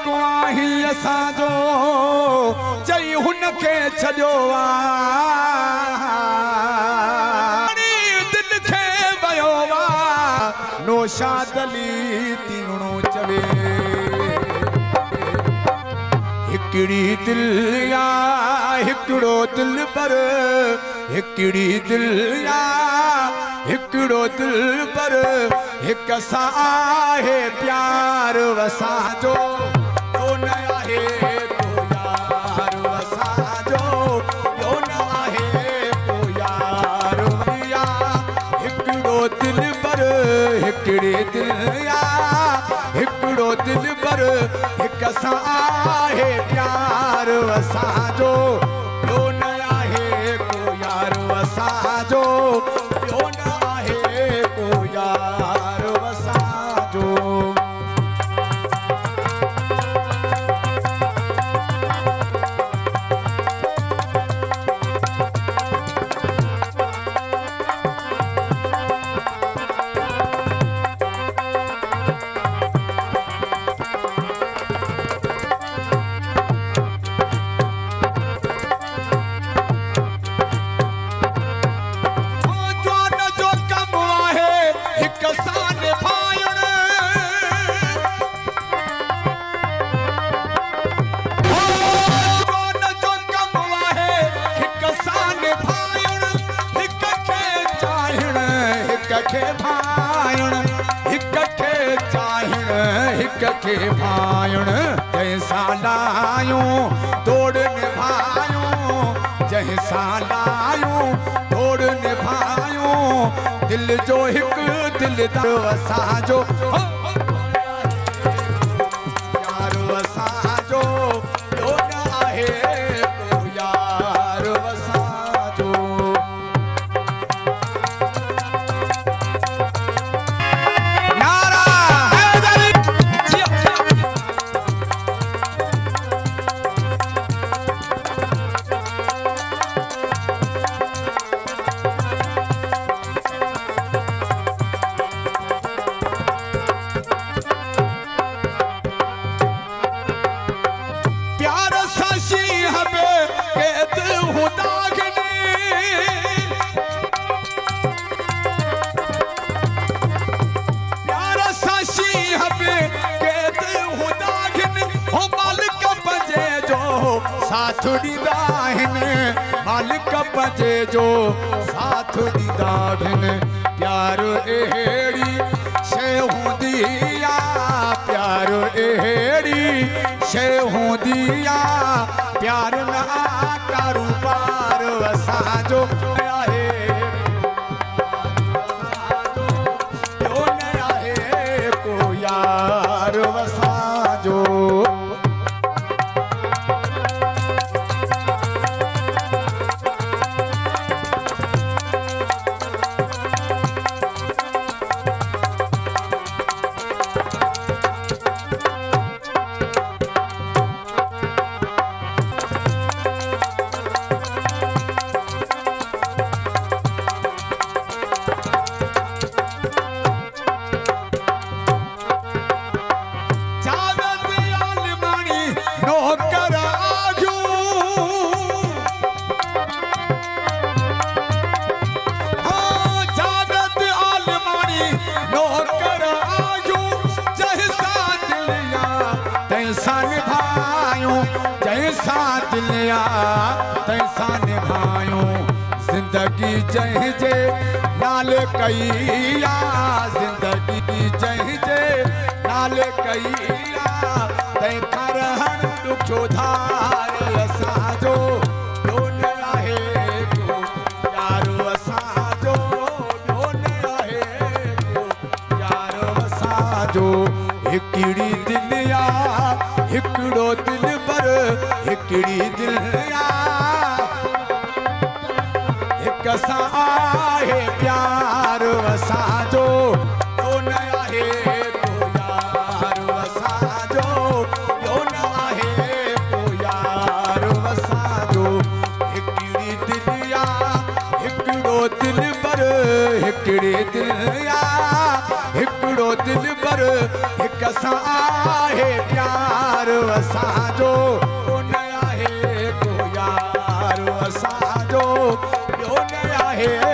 जेको आही असांजो चई हुन खे छॾियो दिल खे वियो नौशादली तीणो चवे हिकिड़ी दिल या हिकिड़ो दिल पर हिकिड़ी दिल या हिकिड़ो दिल पर हिक सां आहे प्यार असांजो ॿियो न आहे को यार असांजो ॿियो न आहे को यार या हिकिड़ो दिल पर हिकिड़ी दिल या हिकिड़ो दिल पर हिक सां आहे प्यार असांजो ॿियो न आहे को यार असांजो ॿियो न आहे को यार असांजो जैसा लायूं तोड़ निभायूं जैसा लायूं तोड़ निभायूं दिल जो हिक दिलदार असांजो यार असांजो ॿियो न आहे को यार असांजो साथ ॾींदा आहिनि मालिक पंहिंजे जो साथ ॾींदा आहिनि प्यार अहिड़ी शइ हूंदी आहे प्यार अहिड़ी शइ हूंदी आहे प्यार न कारोबार असांजो आहे ॿियो न आहे को यार असांजो तैसा निभायूं जिंदगी जंहिंजे नाल कई जिंदगी जंहिंजे नाल कई तंहिंखां रहण ॾुखियो धार असांजो ॿियो न आहे को यार असांजो ॿियो न आहे को यार असांजो हिकिड़ी दिल या हिकिड़ो दिल पर हिकिड़ी दिल या हिक सां आहे प्यार असांजो ॿियो न आहे को यार असांजो ॿियो न आहे को यार असांजो हिकिड़ी दिल या हिकिड़ो दिल पर हिकिड़ी दिल या हिकिड़ो दिल पर हिक सां आहे प्यार असांजो न आहे को यार असांजो ॿियो न आहे